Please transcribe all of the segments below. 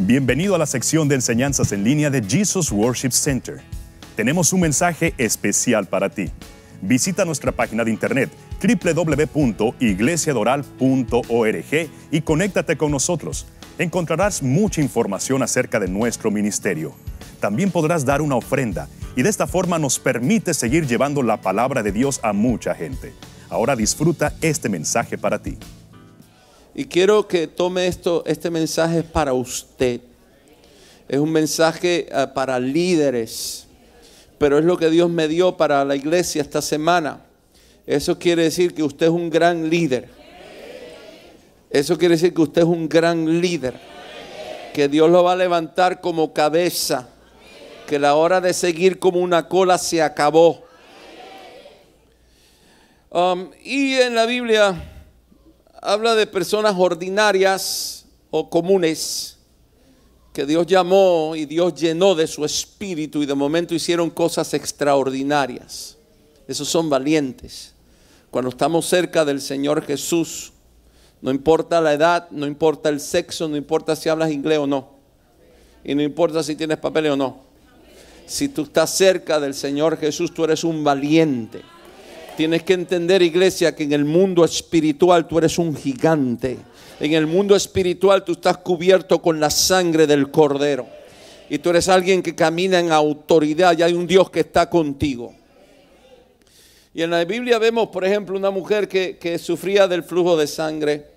Bienvenido a la sección de enseñanzas en línea de Jesus Worship Center. Tenemos un mensaje especial para ti. Visita nuestra página de internet www.iglesiadoral.org y conéctate con nosotros. Encontrarás mucha información acerca de nuestro ministerio. También podrás dar una ofrenda y de esta forma nos permite seguir llevando la palabra de Dios a mucha gente. Ahora disfruta este mensaje para ti. Y quiero que tome este mensaje para usted. Es un mensaje para líderes, pero es lo que Dios me dio para la iglesia esta semana. Eso quiere decir que usted es un gran líder. Eso quiere decir que usted es un gran líder. Que Dios lo va a levantar como cabeza. Que la hora de seguir como una cola se acabó. Y en la Biblia habla de personas ordinarias o comunes que Dios llamó y Dios llenó de su espíritu y de momento hicieron cosas extraordinarias. Esos son valientes. Cuando estamos cerca del Señor Jesús, no importa la edad, no importa el sexo, no importa si hablas inglés o no, y no importa si tienes papeles o no. Si tú estás cerca del Señor Jesús, tú eres un valiente. Tienes que entender, iglesia, que en el mundo espiritual tú eres un gigante. En el mundo espiritual tú estás cubierto con la sangre del Cordero. Y tú eres alguien que camina en autoridad y hay un Dios que está contigo. Y en la Biblia vemos, por ejemplo, una mujer que sufría del flujo de sangre.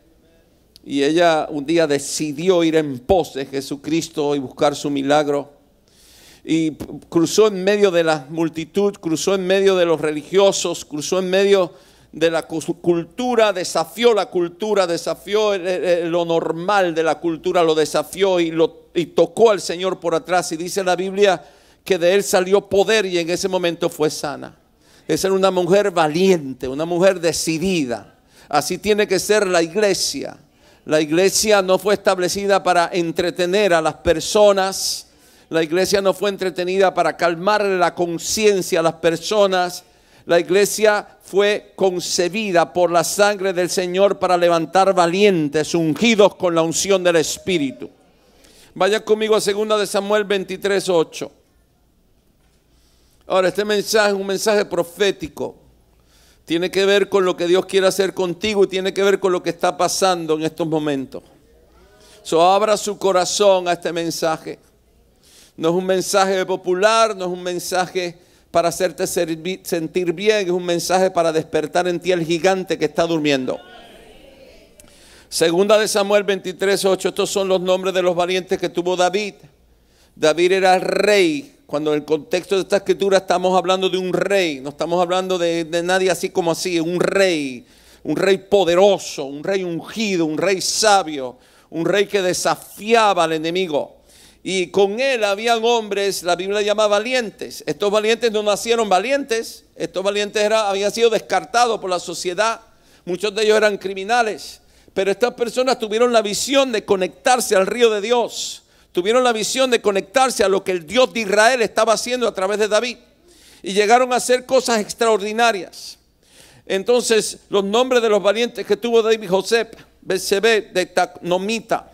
Y ella un día decidió ir en pos de Jesucristo y buscar su milagro. Y cruzó en medio de la multitud, cruzó en medio de los religiosos, cruzó en medio de la cultura, desafió la cultura, desafió lo normal de la cultura, lo desafió y tocó al Señor por atrás. Y dice la Biblia que de él salió poder y en ese momento fue sana. Esa era una mujer valiente, una mujer decidida. Así tiene que ser la iglesia. La iglesia no fue establecida para entretener a las personas. La iglesia no fue entretenida para calmarle la conciencia a las personas. La iglesia fue concebida por la sangre del Señor para levantar valientes, ungidos con la unción del Espíritu. Vaya conmigo a 2 de Samuel 23:8. Ahora, este mensaje es un mensaje profético. Tiene que ver con lo que Dios quiere hacer contigo y tiene que ver con lo que está pasando en estos momentos. Abra su corazón a este mensaje. No es un mensaje popular, no es un mensaje para hacerte sentir bien, es un mensaje para despertar en ti el gigante que está durmiendo. 2 de Samuel 23:8, estos son los nombres de los valientes que tuvo David. David era rey. Cuando en el contexto de esta escritura estamos hablando de un rey, no estamos hablando de nadie así como así, un rey poderoso, un rey ungido, un rey sabio, un rey que desafiaba al enemigo. Y con él habían hombres, la Biblia llama valientes. Estos valientes no nacieron valientes. Estos valientes habían sido descartados por la sociedad. Muchos de ellos eran criminales. Pero estas personas tuvieron la visión de conectarse al río de Dios. Tuvieron la visión de conectarse a lo que el Dios de Israel estaba haciendo a través de David. Y llegaron a hacer cosas extraordinarias. Entonces, los nombres de los valientes que tuvo David: José, Betsabé de Tacnomita,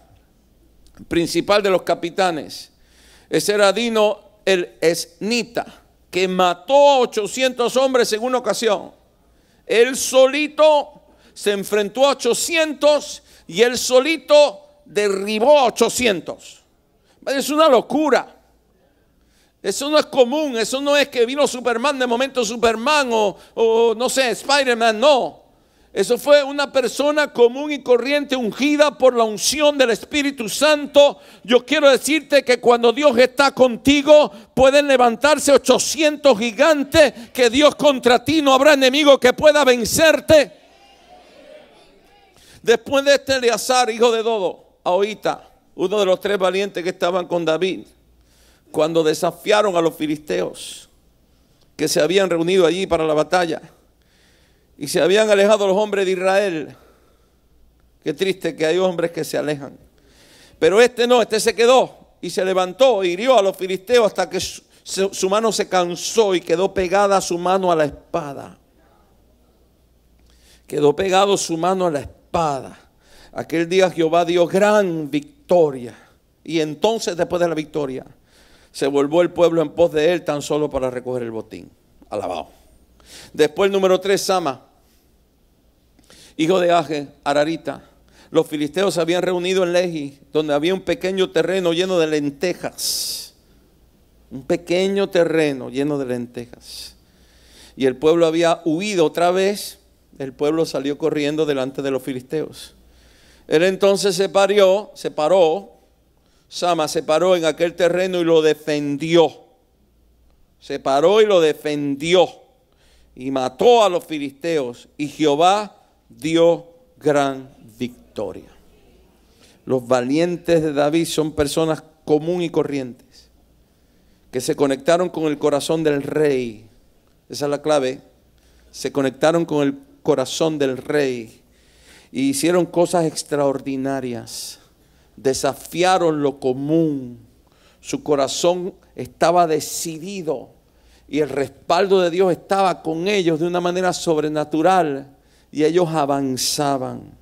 principal de los capitanes. Ese era Dino el Esnita, que mató a 800 hombres en una ocasión. Él solito se enfrentó a 800 y él solito derribó a 800. Es una locura. Eso no es común. Eso no es que vino Superman, de momento Superman o no sé, Spider-Man, no. Eso fue una persona común y corriente, ungida por la unción del Espíritu Santo. Yo quiero decirte que cuando Dios está contigo, pueden levantarse 800 gigantes, que Dios contra ti no habrá enemigo que pueda vencerte. Después de este Eleazar, hijo de Dodo, Ahorita, uno de los 3 valientes que estaban con David, cuando desafiaron a los filisteos que se habían reunido allí para la batalla. Y se habían alejado los hombres de Israel. Qué triste que hay hombres que se alejan. Pero este no, este se quedó y se levantó e hirió a los filisteos hasta que su mano se cansó y quedó pegada su mano a la espada. Quedó pegado su mano a la espada. Aquel día Jehová dio gran victoria Y entonces, después de la victoria, se volvió el pueblo en pos de él tan solo para recoger el botín. Alabado. Después el número 3, Sama, hijo de Age, Ararita. Los filisteos se habían reunido en Lehi, donde había un pequeño terreno lleno de lentejas. Un pequeño terreno lleno de lentejas. Y el pueblo había huido otra vez. El pueblo salió corriendo delante de los filisteos. Él entonces se paró, Sama se paró en aquel terreno y lo defendió. Se paró y lo defendió. Y mató a los filisteos. Y Jehová dio gran victoria. Los valientes de David son personas común y corrientes, que se conectaron con el corazón del rey. Esa es la clave. Se conectaron con el corazón del rey y hicieron cosas extraordinarias. Desafiaron lo común. Su corazón estaba decidido y el respaldo de Dios estaba con ellos de una manera sobrenatural y ellos avanzaban.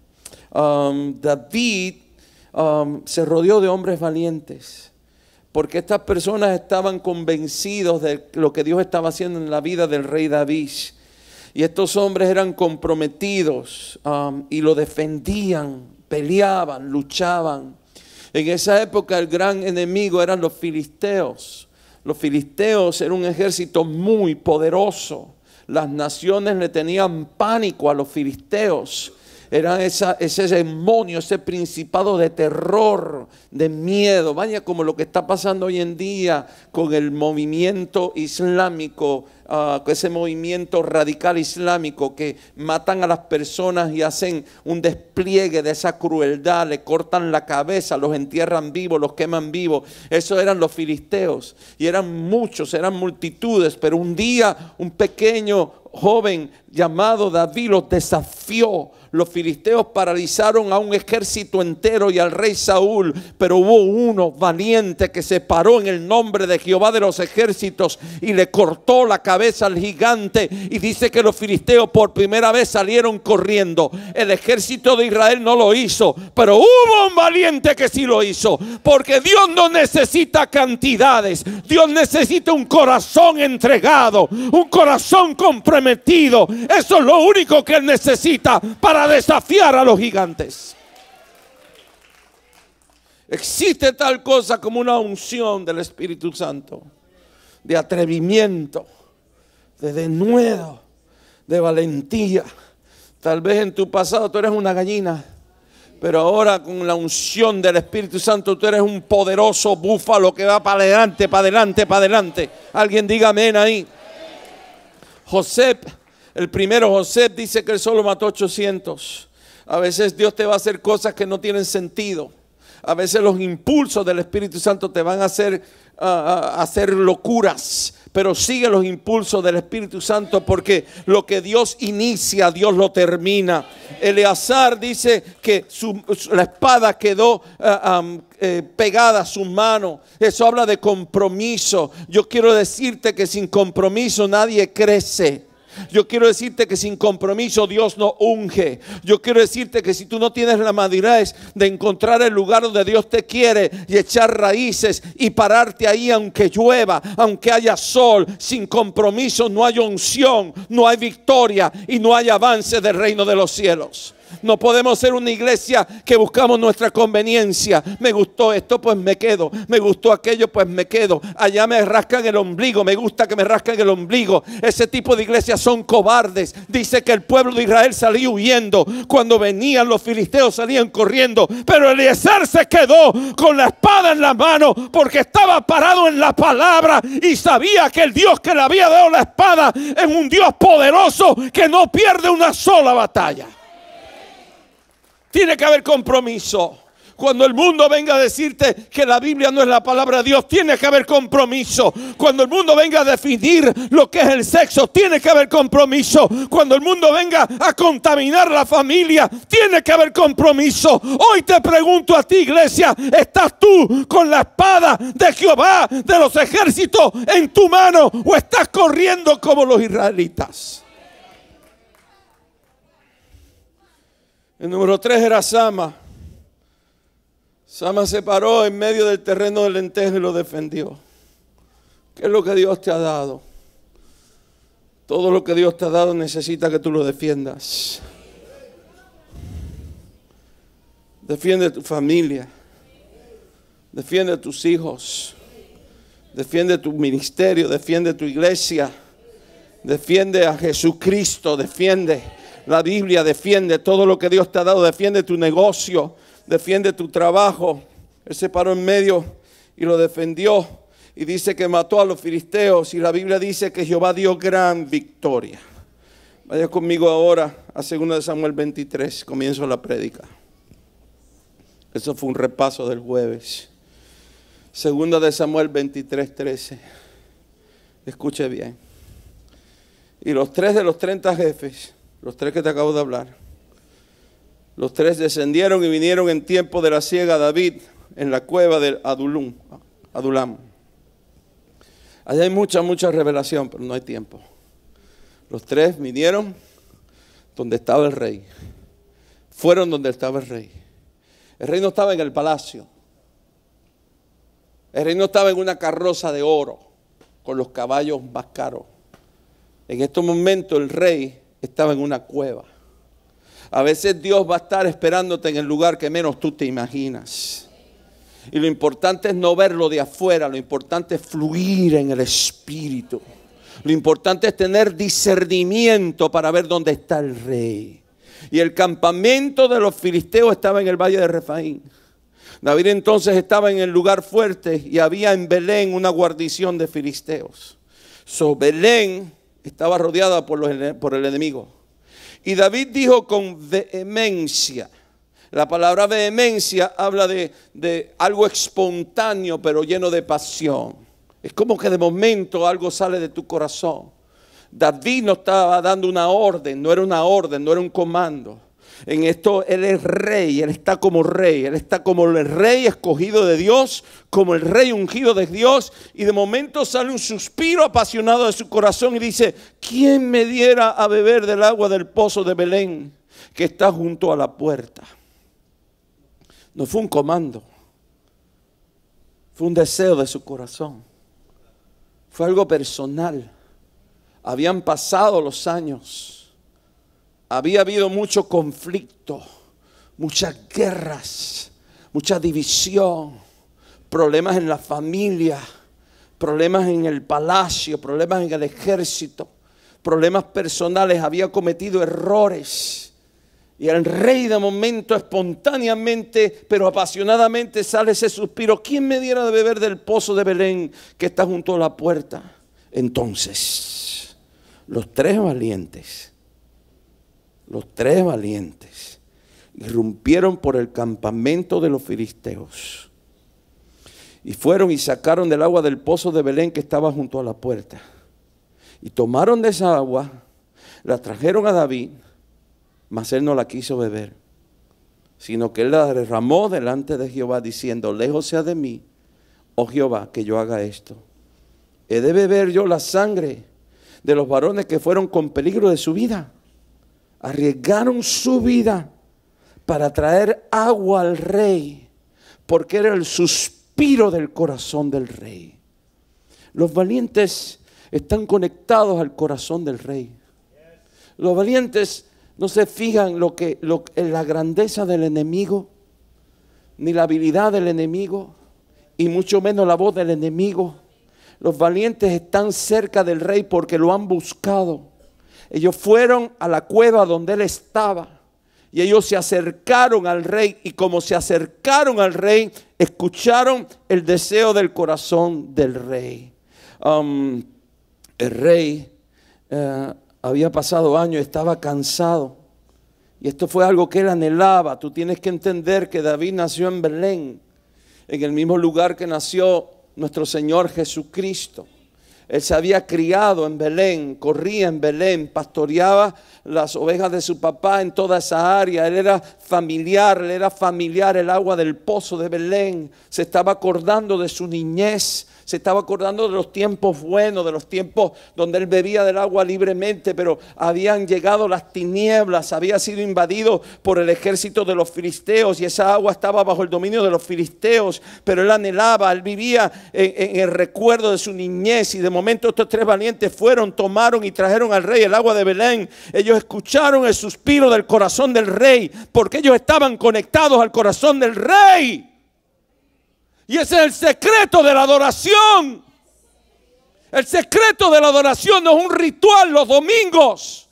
David se rodeó de hombres valientes, porque estas personas estaban convencidos de lo que Dios estaba haciendo en la vida del rey David. Y estos hombres eran comprometidos y lo defendían, peleaban, luchaban. En esa época el gran enemigo eran los filisteos. Los filisteos eran un ejército muy poderoso. Las naciones le tenían pánico a los filisteos. Era ese demonio, ese principado de terror, de miedo. Vaya como lo que está pasando hoy en día con el movimiento islámico, ese movimiento radical islámico que matan a las personas y hacen un despliegue de esa crueldad, le cortan la cabeza, los entierran vivos, los queman vivos. Esos eran los filisteos y eran muchos, eran multitudes, pero un día un pequeño joven llamado David los desafió. Los filisteos paralizaron a un ejército entero y al rey Saúl, pero hubo uno valiente que se paró en el nombre de Jehová de los ejércitos y le cortó la cabeza al gigante. Y dice que los filisteos por primera vez salieron corriendo. El ejército de Israel no lo hizo, pero hubo un valiente que sí lo hizo, porque Dios no necesita cantidades. Dios necesita un corazón entregado, un corazón comprometido. Eso es lo único que Él necesita para desafiar a los gigantes. Existe tal cosa como una unción del Espíritu Santo, de atrevimiento, de denuedo, de valentía. Tal vez en tu pasado tú eres una gallina, pero ahora con la unción del Espíritu Santo tú eres un poderoso búfalo que va para adelante, para adelante, para adelante. Alguien diga amén ahí. José, el primero José, dice que él solo mató 800. A veces Dios te va a hacer cosas que no tienen sentido. A veces los impulsos del Espíritu Santo te van a hacer locuras. Pero sigue los impulsos del Espíritu Santo, porque lo que Dios inicia, Dios lo termina. Eleazar dice que la espada quedó pegada a su mano. Eso habla de compromiso. Yo quiero decirte que sin compromiso nadie crece. Yo quiero decirte que sin compromiso Dios no unge. Yo quiero decirte que si tú no tienes la madurez de encontrar el lugar donde Dios te quiere y echar raíces y pararte ahí aunque llueva, aunque haya sol, sin compromiso no hay unción, no hay victoria y no hay avance del reino de los cielos. No podemos ser una iglesia que buscamos nuestra conveniencia. Me gustó esto, pues me quedo. Me gustó aquello, pues me quedo. Allá me rascan el ombligo, me gusta que me rascan el ombligo. Ese tipo de iglesias son cobardes. Dice que el pueblo de Israel salió huyendo. Cuando venían los filisteos salían corriendo. Pero Eliezer se quedó con la espada en la mano, porque estaba parado en la palabra y sabía que el Dios que le había dado la espada es un Dios poderoso que no pierde una sola batalla. Tiene que haber compromiso. Cuando el mundo venga a decirte que la Biblia no es la palabra de Dios, tiene que haber compromiso. Cuando el mundo venga a definir lo que es el sexo, tiene que haber compromiso. Cuando el mundo venga a contaminar la familia, tiene que haber compromiso. Hoy te pregunto a ti, iglesia, ¿estás tú con la espada de Jehová de los ejércitos en tu mano o estás corriendo como los israelitas? El número 3 era Sama. Sama se paró en medio del terreno de lentejas y lo defendió. ¿Qué es lo que Dios te ha dado? Todo lo que Dios te ha dado necesita que tú lo defiendas. Defiende tu familia. Defiende a tus hijos. Defiende tu ministerio. Defiende tu iglesia. Defiende a Jesucristo. Defiende la Biblia. Defiende todo lo que Dios te ha dado. Defiende tu negocio. Defiende tu trabajo. Él se paró en medio y lo defendió. Y dice que mató a los filisteos. Y la Biblia dice que Jehová dio gran victoria. Vaya conmigo ahora a 2 Samuel 23. Comienzo la prédica. Eso fue un repaso del jueves. 2 Samuel 23, 13. Escuche bien. Y los 3 de los 30 jefes, los 3 que te acabo de hablar, los 3 descendieron y vinieron en tiempo de la siega a David en la cueva del Adulam. Allá hay mucha revelación, pero no hay tiempo. Los 3 vinieron donde estaba el rey. Fueron donde estaba el rey. El rey no estaba en el palacio. El rey no estaba en una carroza de oro con los caballos más caros. En estos momentos el rey estaba en una cueva. A veces Dios va a estar esperándote en el lugar que menos tú te imaginas. Y lo importante es no verlo de afuera, lo importante es fluir en el Espíritu. Lo importante es tener discernimiento para ver dónde está el rey. Y el campamento de los filisteos estaba en el valle de Refaín. David entonces estaba en el lugar fuerte y había en Belén una guarnición de filisteos. Belén estaba rodeada por el enemigo. Y David dijo con vehemencia. La palabra vehemencia habla de algo espontáneo pero lleno de pasión. Es como que de momento algo sale de tu corazón. David no estaba dando una orden, no era un comando. En esto él es rey, él está como rey, él está como el rey escogido de Dios, como el rey ungido de Dios. Y de momento sale un suspiro apasionado de su corazón y dice: ¿quién me diera a beber del agua del pozo de Belén que está junto a la puerta? No fue un comando, fue un deseo de su corazón, fue algo personal. Habían pasado los años, había habido mucho conflicto, muchas guerras, mucha división, problemas en la familia, problemas en el palacio, problemas en el ejército, problemas personales. Había cometido errores. Y el rey de momento espontáneamente, pero apasionadamente, sale ese suspiro: ¿quién me diera de beber del pozo de Belén que está junto a la puerta? Entonces los tres valientes irrumpieron por el campamento de los filisteos y fueron y sacaron del agua del pozo de Belén que estaba junto a la puerta. Y tomaron de esa agua, la trajeron a David, mas él no la quiso beber, sino que él la derramó delante de Jehová, diciendo: lejos sea de mí, oh Jehová, que yo haga esto. ¿He de beber yo la sangre de los varones que fueron con peligro de su vida? Arriesgaron su vida para traer agua al rey, porque era el suspiro del corazón del rey. Los valientes están conectados al corazón del rey. Los valientes no se fijan en la grandeza del enemigo, ni la habilidad del enemigo, y mucho menos la voz del enemigo. Los valientes están cerca del rey porque lo han buscado. Ellos fueron a la cueva donde él estaba y ellos se acercaron al rey, y como se acercaron al rey, escucharon el deseo del corazón del rey. El rey había pasado años, estaba cansado, y esto fue algo que él anhelaba. Tú tienes que entender que David nació en Belén, en el mismo lugar que nació nuestro Señor Jesucristo. Él se había criado en Belén, corría en Belén, pastoreaba las ovejas de su papá en toda esa área. Él era familiar, le era familiar el agua del pozo de Belén. Se estaba acordando de su niñez, se estaba acordando de los tiempos buenos, de los tiempos donde él bebía del agua libremente, pero habían llegado las tinieblas, había sido invadido por el ejército de los filisteos y esa agua estaba bajo el dominio de los filisteos, pero él anhelaba, él vivía en el recuerdo de su niñez. Y de momento estos tres valientes fueron, tomaron y trajeron al rey el agua de Belén. Ellos escucharon el suspiro del corazón del rey, porque ellos estaban conectados al corazón del rey. Y ese es el secreto de la adoración. El secreto de la adoración no es un ritual los domingos.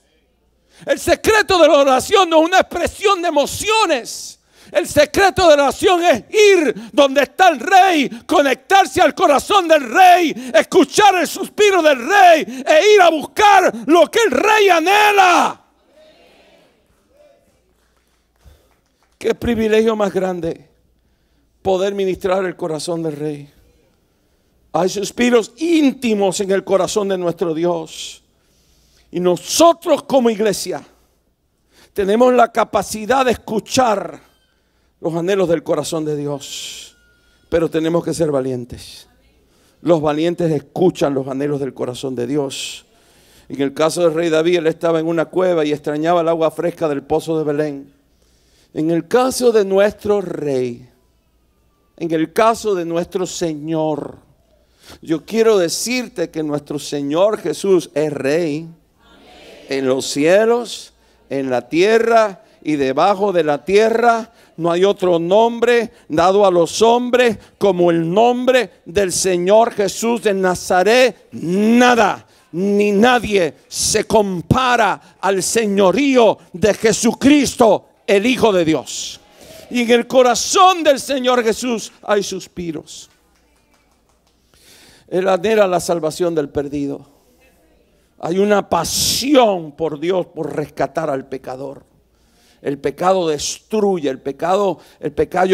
El secreto de la adoración no es una expresión de emociones. El secreto de la oración es ir donde está el rey, conectarse al corazón del rey, escuchar el suspiro del rey e ir a buscar lo que el rey anhela. Qué privilegio más grande poder ministrar el corazón del rey. Hay suspiros íntimos en el corazón de nuestro Dios. Y nosotros como iglesia tenemos la capacidad de escuchar los anhelos del corazón de Dios. Pero tenemos que ser valientes. Los valientes escuchan los anhelos del corazón de Dios. En el caso del rey David, él estaba en una cueva y extrañaba el agua fresca del pozo de Belén. En el caso de nuestro rey, en el caso de nuestro Señor, yo quiero decirte que nuestro Señor Jesús es Rey. En los cielos, en la tierra y debajo de la tierra. No hay otro nombre dado a los hombres como el nombre del Señor Jesús de Nazaret. Nada ni nadie se compara al señorío de Jesucristo, el Hijo de Dios. Y en el corazón del Señor Jesús hay suspiros. Él anhela la salvación del perdido. Hay una pasión por Dios por rescatar al pecador. El pecado destruye, el pecado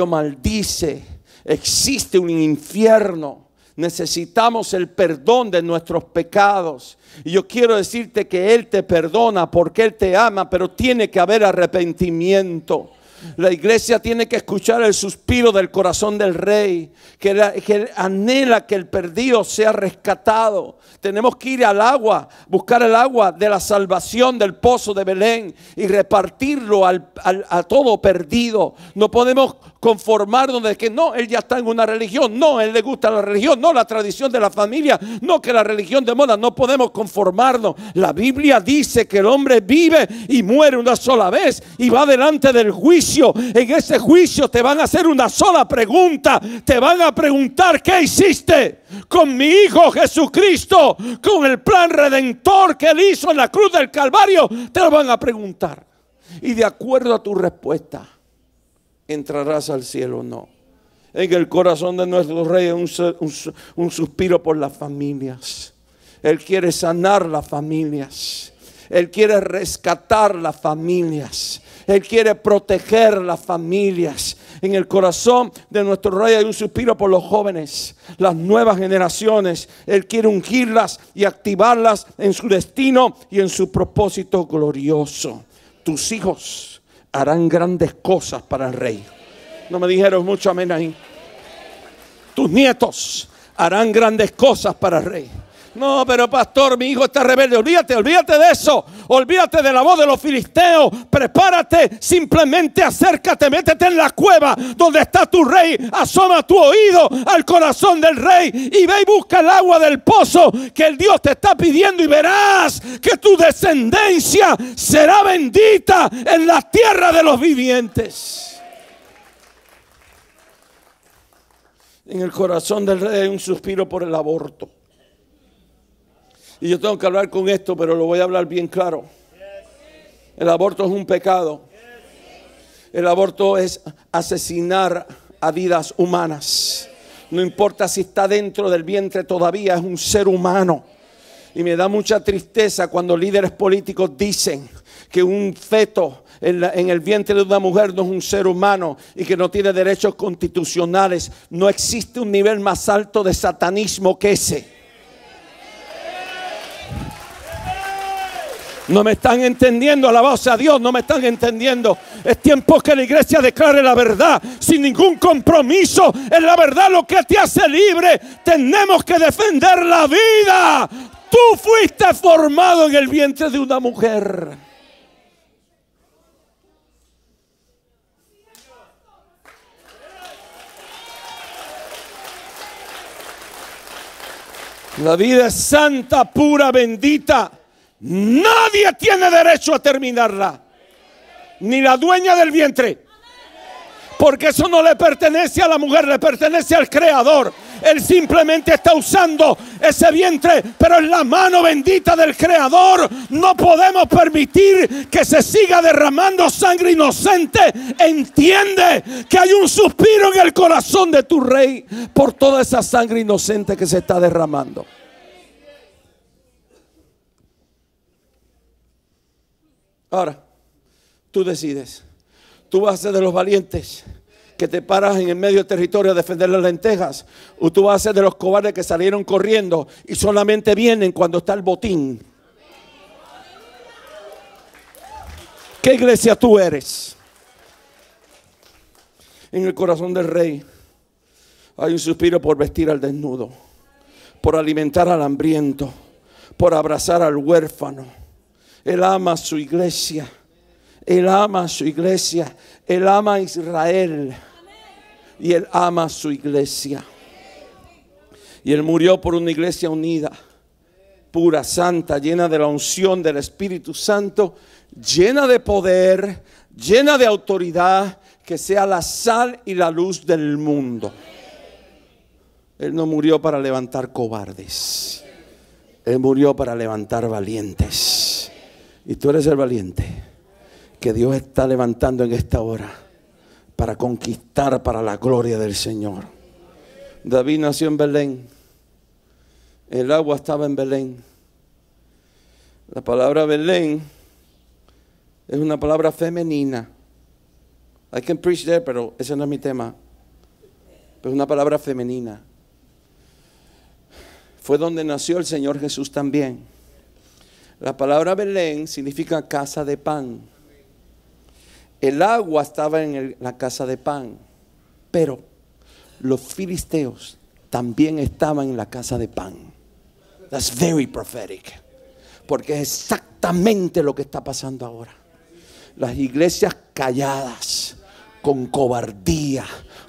maldice. Existe un infierno. Necesitamos el perdón de nuestros pecados. Y yo quiero decirte que Él te perdona porque Él te ama, pero tiene que haber arrepentimiento. La iglesia tiene que escuchar el suspiro del corazón del rey, que él anhela que el perdido sea rescatado. Tenemos que ir al agua, buscar el agua de la salvación del pozo de Belén y repartirlo a todo perdido. No podemos conformarnos de que no, él ya está en una religión, no, él le gusta la religión, no, la tradición de la familia, no, que la religión de moda. No podemos conformarnos. La Biblia dice que el hombre vive y muere una sola vez y va delante del juicio. En ese juicio te van a hacer una sola pregunta. Te van a preguntar: ¿qué hiciste con mi Hijo Jesucristo? Con el plan redentor que Él hizo en la cruz del Calvario. Te lo van a preguntar. Y de acuerdo a tu respuesta, entrarás al cielo o no. En el corazón de nuestro rey un suspiro por las familias. Él quiere sanar las familias. Él quiere rescatar las familias. Él quiere proteger las familias. En el corazón de nuestro rey hay un suspiro por los jóvenes, las nuevas generaciones. Él quiere ungirlas y activarlas en su destino y en su propósito glorioso. Tus hijos harán grandes cosas para el rey. No me dijeron mucho amén ahí. Tus nietos harán grandes cosas para el rey. No, pero pastor, mi hijo está rebelde. Olvídate de eso. Olvídate de la voz de los filisteos. Prepárate, simplemente acércate, métete en la cueva donde está tu rey. Asoma tu oído al corazón del rey y ve y busca el agua del pozo que el Dios te está pidiendo, y verás que tu descendencia será bendita en la tierra de los vivientes. En el corazón del rey hay un suspiro por el aborto. Y yo tengo que hablar con esto, pero lo voy a hablar bien claro. El aborto es un pecado. El aborto es asesinar a vidas humanas. No importa si está dentro del vientre todavía, es un ser humano. Y me da mucha tristeza cuando líderes políticos dicen que un feto en el vientre de una mujer no es un ser humano y que no tiene derechos constitucionales. No existe un nivel más alto de satanismo que ese. No me están entendiendo, alabado sea Dios, no me están entendiendo. Es tiempo que la iglesia declare la verdad, sin ningún compromiso. Es la verdad lo que te hace libre. Tenemos que defender la vida. Tú fuiste formado en el vientre de una mujer. La vida es santa, pura, bendita. Nadie tiene derecho a terminarla, ni la dueña del vientre, porque eso no le pertenece a la mujer, le pertenece al Creador. Él simplemente está usando ese vientre, pero es la mano bendita del Creador. No podemos permitir que se siga derramando sangre inocente. Entiende que hay un suspiro en el corazón de tu rey por toda esa sangre inocente que se está derramando. Ahora, tú decides. Tú vas a ser de los valientes que te paras en el medio del territorio a defender las lentejas, o tú vas a ser de los cobardes que salieron corriendo y solamente vienen cuando está el botín. ¿Qué iglesia tú eres? En el corazón del rey hay un suspiro por vestir al desnudo, por alimentar al hambriento, por abrazar al huérfano. Él ama a su iglesia. Él ama a su iglesia. Él ama a Israel. Y Él ama a su iglesia. Y Él murió por una iglesia unida, pura, santa, llena de la unción del Espíritu Santo, llena de poder, llena de autoridad, que sea la sal y la luz del mundo. Él no murió para levantar cobardes. Él murió para levantar valientes. Y tú eres el valiente que Dios está levantando en esta hora para conquistar para la gloria del Señor. David nació en Belén. El agua estaba en Belén. La palabra Belén es una palabra femenina. I can preach there, pero ese no es mi tema. Pero es una palabra femenina. Fue donde nació el Señor Jesús también. La palabra Belén significa casa de pan. El agua estaba en la casa de pan, pero los filisteos también estaban en la casa de pan. That's very prophetic, porque es exactamente lo que está pasando ahora. Las iglesias calladas, con cobardía,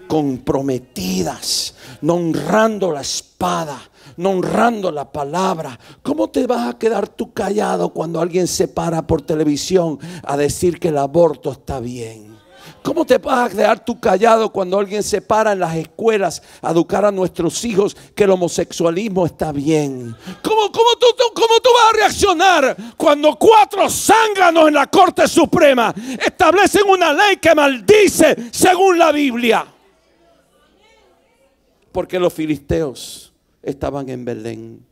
comprometidas, no honrando la espada, no honrando la palabra. ¿Cómo te vas a quedar tú callado cuando alguien se para por televisión a decir que el aborto está bien? ¿Cómo te vas a quedar tú callado cuando alguien se para en las escuelas a educar a nuestros hijos que el homosexualismo está bien? ¿Cómo tú vas a reaccionar cuando 4 zánganos en la Corte Suprema establecen una ley que maldice según la Biblia? Porque los filisteos estaban en Belén.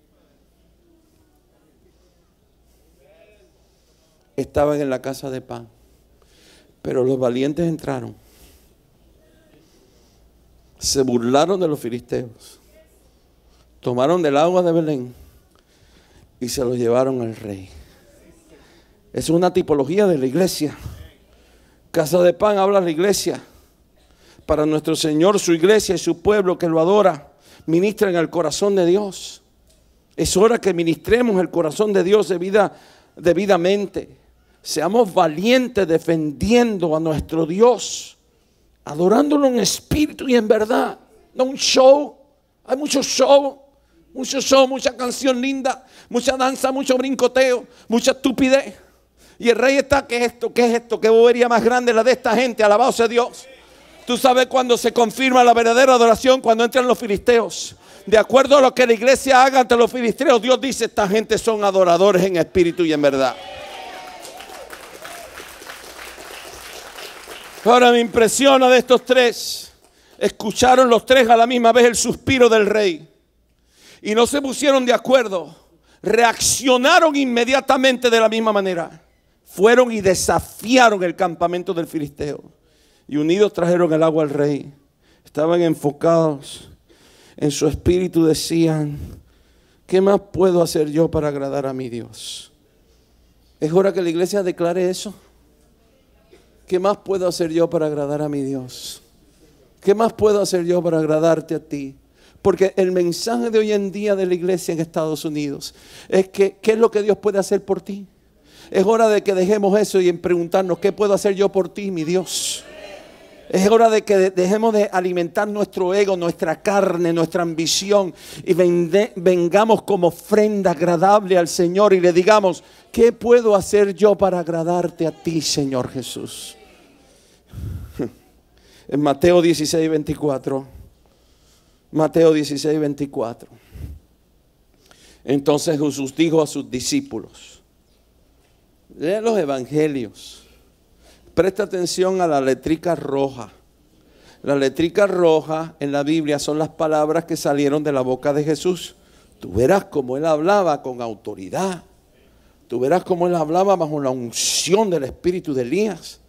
Estaban en la casa de pan. Pero los valientes entraron. Se burlaron de los filisteos. Tomaron del agua de Belén y se lo llevaron al rey. Es una tipología de la iglesia. Casa de pan habla la iglesia. Para nuestro Señor, su iglesia y su pueblo que lo adora, ministran el corazón de Dios. Es hora que ministremos el corazón de Dios debidamente. Seamos valientes defendiendo a nuestro Dios, adorándolo en espíritu y en verdad. No un show. Hay mucho show, mucha canción linda, mucha danza, mucho brincoteo, mucha estupidez. Y el rey está, ¿qué es esto? ¿Qué es esto? ¿Qué bobería más grande la de esta gente? Alabado sea Dios. Tú sabes cuando se confirma la verdadera adoración, cuando entran los filisteos. De acuerdo a lo que la iglesia haga ante los filisteos, Dios dice, esta gente son adoradores en espíritu y en verdad. Ahora me impresiona de estos 3. Escucharon los 3 a la misma vez el suspiro del rey. Y no se pusieron de acuerdo. Reaccionaron inmediatamente de la misma manera. Fueron y desafiaron el campamento del filisteo. Y unidos trajeron el agua al rey. Estaban enfocados. En su espíritu decían, ¿qué más puedo hacer yo para agradar a mi Dios? Es hora que la iglesia declare eso. ¿Qué más puedo hacer yo para agradar a mi Dios? ¿Qué más puedo hacer yo para agradarte a ti? Porque el mensaje de hoy en día de la iglesia en Estados Unidos es que ¿qué es lo que Dios puede hacer por ti? Es hora de que dejemos eso y en preguntarnos ¿qué puedo hacer yo por ti, mi Dios? Es hora de que dejemos de alimentar nuestro ego, nuestra carne, nuestra ambición y vengamos como ofrenda agradable al Señor y le digamos, ¿qué puedo hacer yo para agradarte a ti, Señor Jesús? En Mateo 16, 24. Mateo 16, 24. Entonces Jesús dijo a sus discípulos, lee los evangelios. Presta atención a la letrica roja. La letrica roja en la Biblia son las palabras que salieron de la boca de Jesús. Tú verás cómo Él hablaba con autoridad. Tú verás cómo Él hablaba bajo la unción del espíritu de Elías.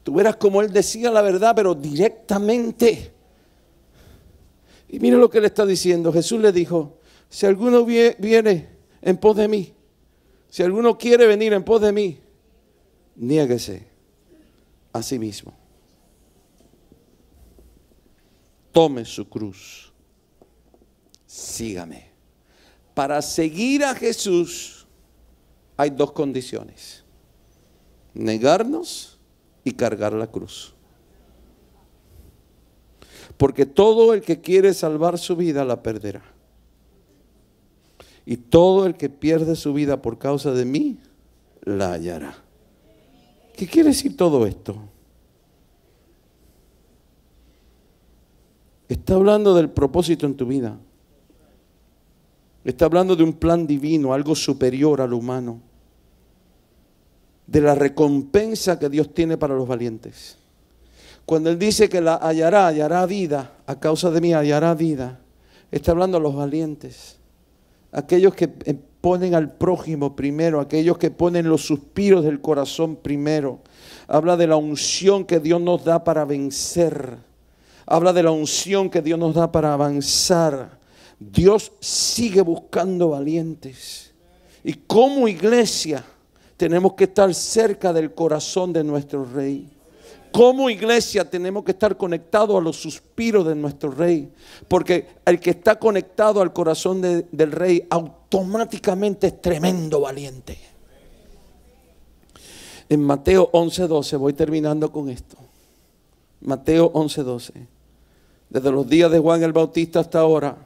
Tú verás cómo Él decía la verdad, pero directamente. Y mira lo que le está diciendo. Jesús le dijo, si alguno viene en pos de mí, si alguno quiere venir en pos de mí, niéguese a sí mismo. Tome su cruz. Sígame. Para seguir a Jesús hay dos condiciones: negarnos y cargar la cruz. Porque todo el que quiere salvar su vida la perderá. Y todo el que pierde su vida por causa de mí la hallará. ¿Qué quiere decir todo esto? Está hablando del propósito en tu vida. Está hablando de un plan divino, algo superior a lo humano. De la recompensa que Dios tiene para los valientes. Cuando Él dice que la hallará vida, a causa de mí hallará vida, está hablando a los valientes. Aquellos que ponen al prójimo primero, aquellos que ponen los suspiros del corazón primero. Habla de la unción que Dios nos da para vencer. Habla de la unción que Dios nos da para avanzar. Dios sigue buscando valientes. Y como iglesia tenemos que estar cerca del corazón de nuestro Rey. Como iglesia tenemos que estar conectados a los suspiros de nuestro Rey. Porque el que está conectado al corazón del Rey automáticamente es tremendo valiente. En Mateo 11:12, voy terminando con esto. Mateo 11:12. Desde los días de Juan el Bautista hasta ahora,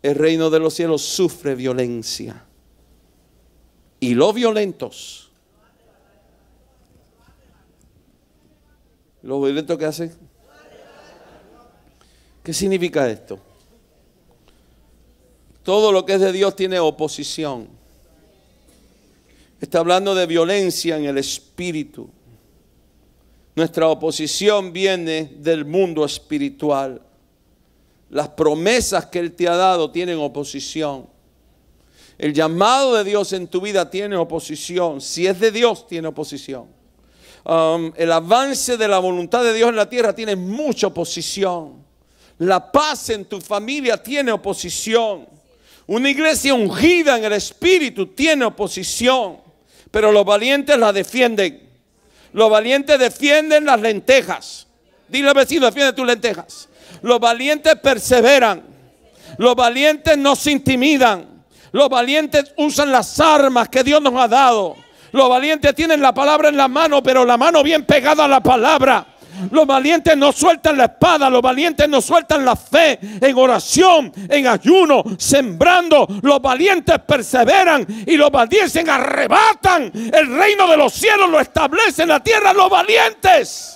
el reino de los cielos sufre violencia. Y los violentos, ¿qué hacen? ¿Qué significa esto? Todo lo que es de Dios tiene oposición. Está hablando de violencia en el espíritu. Nuestra oposición viene del mundo espiritual. Las promesas que Él te ha dado tienen oposición. El llamado de Dios en tu vida tiene oposición. Si es de Dios, tiene oposición. El avance de la voluntad de Dios en la tierra tiene mucha oposición. La paz en tu familia tiene oposición. Una iglesia ungida en el espíritu tiene oposición. Pero los valientes la defienden. Los valientes defienden las lentejas. Dile al vecino, defiende tus lentejas. Los valientes perseveran. Los valientes no se intimidan. Los valientes usan las armas que Dios nos ha dado. Los valientes tienen la palabra en la mano, pero la mano bien pegada a la palabra. Los valientes no sueltan la espada. Los valientes no sueltan la fe. En oración, en ayuno, sembrando. Los valientes perseveran y los valientes arrebatan. El reino de los cielos lo establece en la tierra los valientes.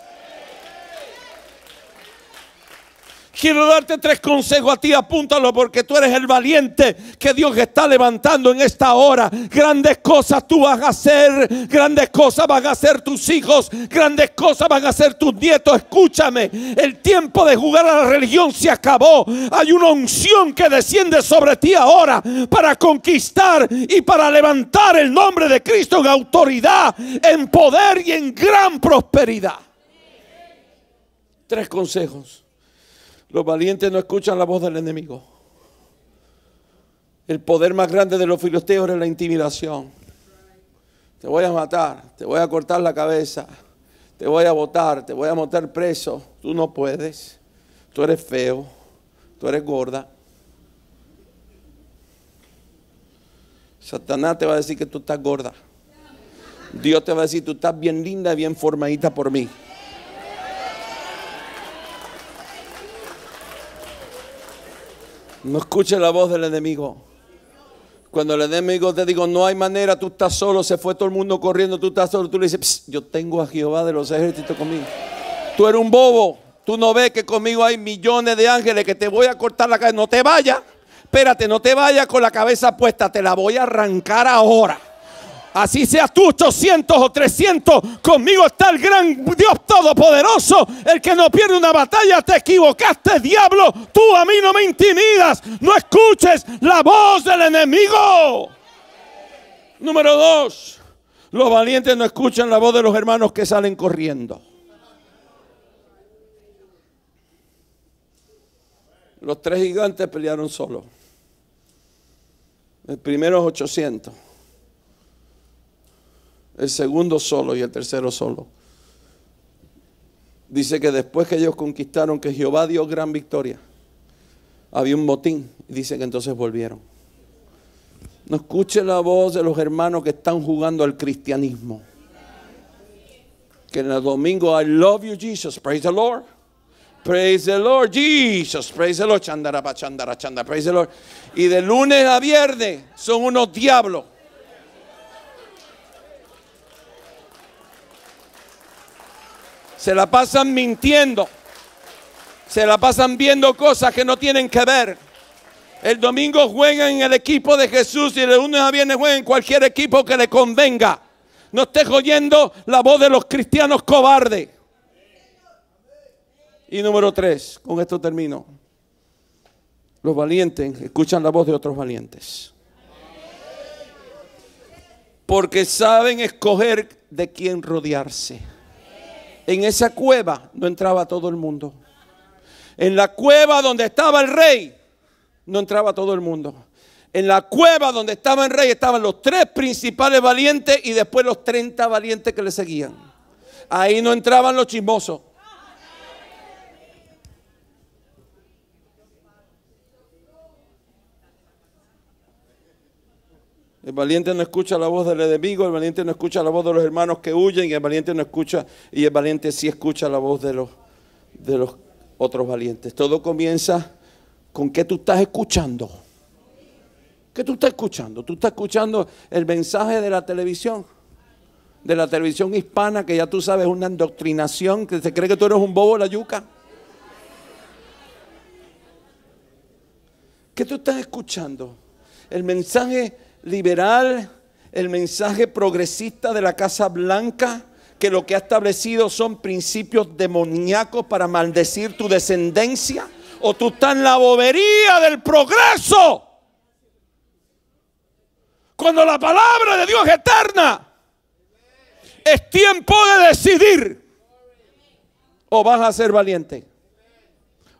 Quiero darte 3 consejos a ti, apúntalo porque tú eres el valiente que Dios está levantando en esta hora. Grandes cosas tú vas a hacer, grandes cosas van a hacer tus hijos, grandes cosas van a hacer tus nietos. Escúchame, el tiempo de jugar a la religión se acabó. Hay una unción que desciende sobre ti ahora para conquistar y para levantar el nombre de Cristo en autoridad, en poder y en gran prosperidad. 3 consejos. Los valientes no escuchan la voz del enemigo. El poder más grande de los filisteos era la intimidación. te voy a matar, te voy a cortar la cabeza, te voy a botar, te voy a meter preso. Tú no puedes, tú eres feo, tú eres gorda. Satanás te va a decir que tú estás gorda. Dios te va a decir, tú estás bien linda y bien formadita por mí. No escuches la voz del enemigo. Cuando el enemigo te diga, no hay manera, tú estás solo, se fue todo el mundo corriendo, tú estás solo, tú le dices, yo tengo a Jehová de los ejércitos conmigo. Tú eres un bobo, tú no ves que conmigo hay millones de ángeles que te voy a cortar la cabeza. No te vayas, espérate, no te vayas con la cabeza puesta, te la voy a arrancar ahora. Así seas tú 800 o 300, conmigo está el gran Dios todopoderoso, el que no pierde una batalla. Te equivocaste, diablo, tú a mí no me intimidas. No escuches la voz del enemigo. Número 2, los valientes no escuchan la voz de los hermanos que salen corriendo. Los 3 gigantes pelearon solos. El primero es 800. El segundo solo y el tercero solo. Dice que después que ellos conquistaron, que Jehová dio gran victoria, había un botín. Y dice que entonces volvieron. No escuche la voz de los hermanos que están jugando al cristianismo. Que en el domingo, I love you Jesus, praise the Lord. Praise the Lord Jesus, praise the Lord. Chandara, chandara, chandara, praise the Lord. Y de lunes a viernes son unos diablos. Se la pasan mintiendo. Se la pasan viendo cosas que no tienen que ver. El domingo juegan en el equipo de Jesús y el lunes a viernes juegan en cualquier equipo que le convenga. No estés oyendo la voz de los cristianos cobardes. Y número 3, con esto termino. Los valientes escuchan la voz de otros valientes. Porque saben escoger de quién rodearse. En esa cueva no entraba todo el mundo. En la cueva donde estaba el rey, no entraba todo el mundo. En la cueva donde estaba el rey estaban los 3 principales valientes y después los 30 valientes que le seguían. Ahí no entraban los chismosos. El valiente no escucha la voz del enemigo, el valiente no escucha la voz de los hermanos que huyen, y el valiente no escucha, y el valiente sí escucha la voz de los otros valientes. Todo comienza con qué tú estás escuchando. ¿Qué tú estás escuchando? ¿Tú estás escuchando el mensaje de la televisión hispana, que ya tú sabes, una indoctrinación, que se cree que tú eres un bobo de la yuca? ¿Qué tú estás escuchando? El mensaje liberal, el mensaje progresista de la Casa Blanca, que lo que ha establecido son principios demoníacos para maldecir tu descendencia, o tú estás en la bobería del progreso, cuando la palabra de Dios es eterna. Es tiempo de decidir. O vas a ser valiente,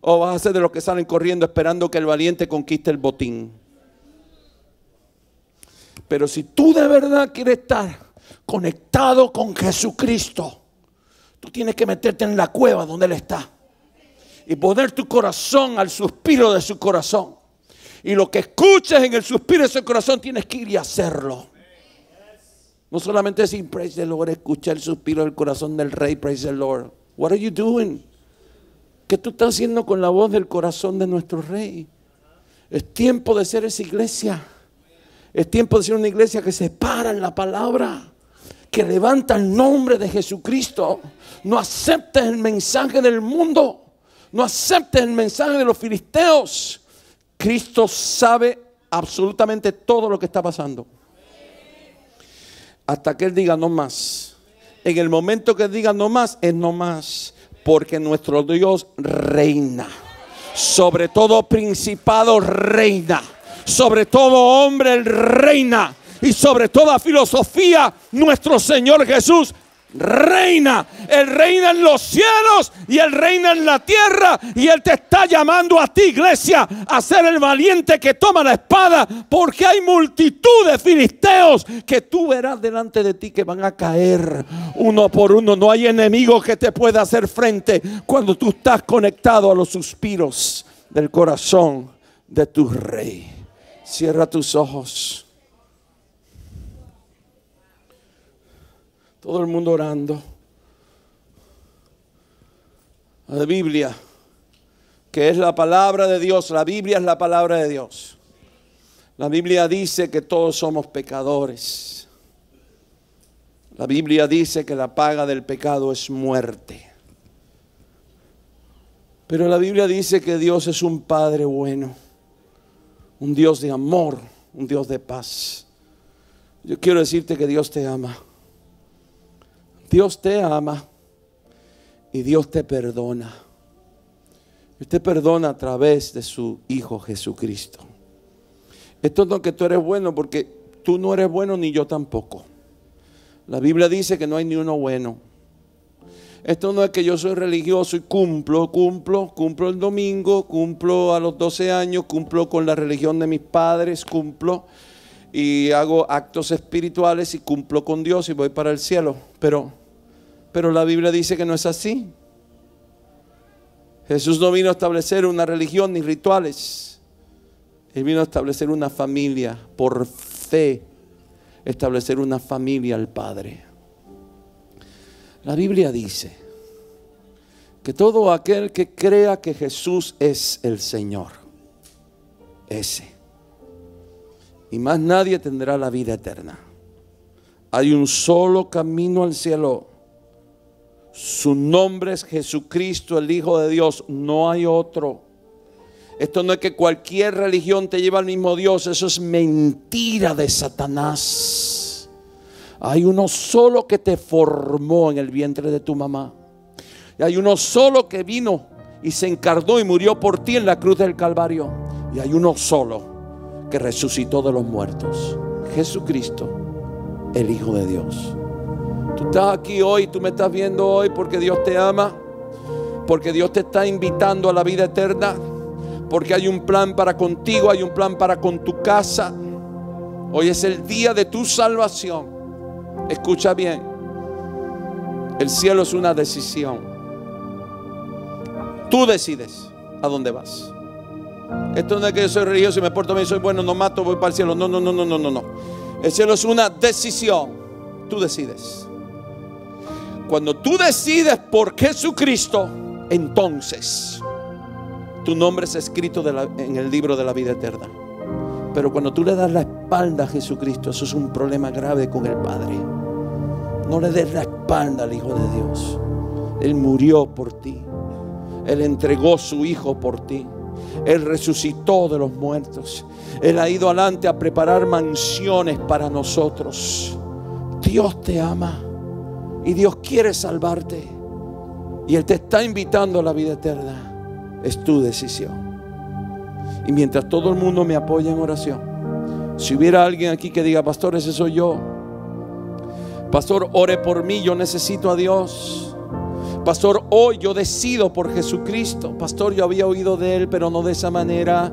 o vas a ser de los que salen corriendo esperando que el valiente conquiste el botín. Pero si tú de verdad quieres estar conectado con Jesucristo, tú tienes que meterte en la cueva donde Él está y poner tu corazón al suspiro de su corazón. Y lo que escuches en el suspiro de su corazón tienes que ir y hacerlo. No solamente decir praise the Lord, escucha el suspiro del corazón del rey, praise the Lord. What are you doing? ¿Qué tú estás haciendo con la voz del corazón de nuestro rey? Es tiempo de ser esa iglesia. Es tiempo de ser una iglesia que se para en la palabra, que levanta el nombre de Jesucristo. No aceptes el mensaje del mundo, no aceptes el mensaje de los filisteos. Cristo sabe absolutamente todo lo que está pasando. Hasta que Él diga no más. En el momento que Él diga no más, es no más. Porque nuestro Dios reina. Sobre todo principado reina. Sobre todo hombre Él reina. Y sobre toda filosofía nuestro Señor Jesús reina. Él reina en los cielos y Él reina en la tierra. Y Él te está llamando a ti, iglesia, a ser el valiente que toma la espada, porque hay multitud de filisteos que tú verás delante de ti que van a caer uno por uno. No hay enemigo que te pueda hacer frente cuando tú estás conectado a los suspiros del corazón de tu rey. Cierra tus ojos. Todo el mundo orando. La Biblia, que es la palabra de Dios. La Biblia es la palabra de Dios. La Biblia dice que todos somos pecadores. La Biblia dice que la paga del pecado es muerte. Pero la Biblia dice que Dios es un Padre bueno, un Dios de amor, un Dios de paz. Yo quiero decirte que Dios te ama. Dios te ama y Dios te perdona. Él te perdona a través de su Hijo Jesucristo. Esto no es que tú eres bueno, porque tú no eres bueno ni yo tampoco. La Biblia dice que no hay ni uno bueno. Esto no es que yo soy religioso y cumplo el domingo, cumplo a los 12 años, cumplo con la religión de mis padres, cumplo y hago actos espirituales y cumplo con Dios y voy para el cielo. Pero la Biblia dice que no es así. Jesús no vino a establecer una religión ni rituales. Él vino a establecer una familia por fe, establecer una familia al Padre. La Biblia dice que todo aquel que crea que Jesús es el Señor, ese, y más nadie tendrá la vida eterna. Hay un solo camino al cielo. Su nombre es Jesucristo, el Hijo de Dios. No hay otro. Esto no es que cualquier religión te lleva al mismo Dios. Eso es mentira de Satanás. Hay uno solo que te formó en el vientre de tu mamá. Y hay uno solo que vino y se encarnó y murió por ti en la cruz del Calvario. Y hay uno solo que resucitó de los muertos. Jesucristo, el Hijo de Dios. Tú estás aquí hoy, tú me estás viendo hoy porque Dios te ama, porque Dios te está invitando a la vida eterna, porque hay un plan para contigo, hay un plan para con tu casa. Hoy es el día de tu salvación. Escucha bien, el cielo es una decisión. Tú decides a dónde vas. Esto no es que yo soy religioso y me porto bien, soy bueno, no mato, voy para el cielo. No. El cielo es una decisión. Tú decides. Cuando tú decides por Jesucristo, entonces tu nombre es escrito en el libro de la vida eterna. Pero cuando tú le das la espalda a Jesucristo, eso es un problema grave con el Padre. No le des la espalda al Hijo de Dios. Él murió por ti. Él entregó su Hijo por ti. Él resucitó de los muertos. Él ha ido adelante a preparar mansiones para nosotros. Dios te ama y Dios quiere salvarte, y Él te está invitando a la vida eterna. Es tu decisión. Y mientras todo el mundo me apoya en oración, si hubiera alguien aquí que diga: pastor, ese soy yo. Pastor, ore por mí, yo necesito a Dios. Pastor, hoy yo decido por Jesucristo. Pastor, yo había oído de Él, pero no de esa manera.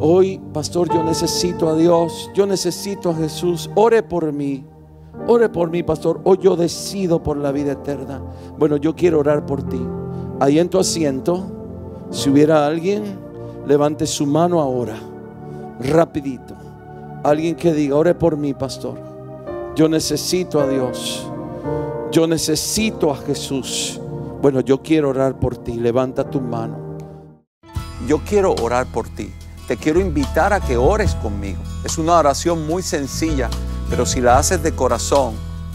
Hoy, pastor, yo necesito a Dios, yo necesito a Jesús. Ore por mí, pastor. Hoy yo decido por la vida eterna. Bueno, yo quiero orar por ti. Ahí en tu asiento, si hubiera alguien, levante su mano ahora, rapidito. Alguien que diga: ore por mí, pastor. Yo necesito a Dios. Yo necesito a Jesús. Bueno, yo quiero orar por ti. Levanta tu mano. Yo quiero orar por ti. Te quiero invitar a que ores conmigo. Es una oración muy sencilla, pero si la haces de corazón,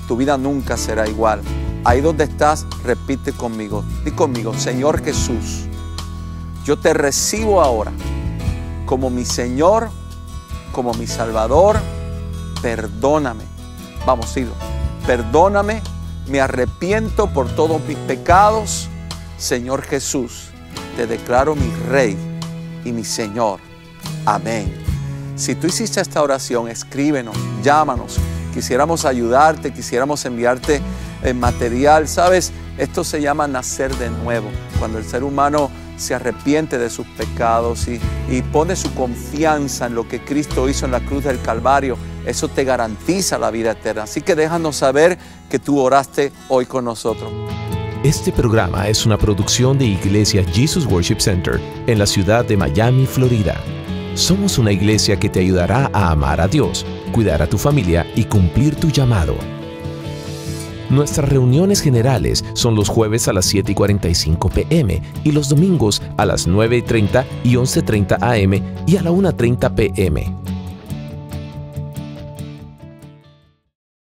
tu vida nunca será igual. Ahí donde estás, repite conmigo. Di conmigo: Señor Jesús, yo te recibo ahora como mi Señor, como mi Salvador. Perdóname. Vamos, dilo. Perdóname, me arrepiento por todos mis pecados. Señor Jesús, te declaro mi Rey y mi Señor. Amén. Si tú hiciste esta oración, escríbenos, llámanos. Quisiéramos ayudarte, quisiéramos enviarte material. ¿Sabes? Esto se llama nacer de nuevo. Cuando el ser humano se arrepiente de sus pecados y pone su confianza en lo que Cristo hizo en la cruz del Calvario, eso te garantiza la vida eterna. Así que déjanos saber que tú oraste hoy con nosotros. Este programa es una producción de Iglesia Jesus Worship Center en la ciudad de Miami, Florida. Somos una iglesia que te ayudará a amar a Dios, cuidar a tu familia y cumplir tu llamado. Nuestras reuniones generales son los jueves a las 7:45 p.m. y los domingos a las 9:30 y 11:30 a.m. y a la 1:30 p.m.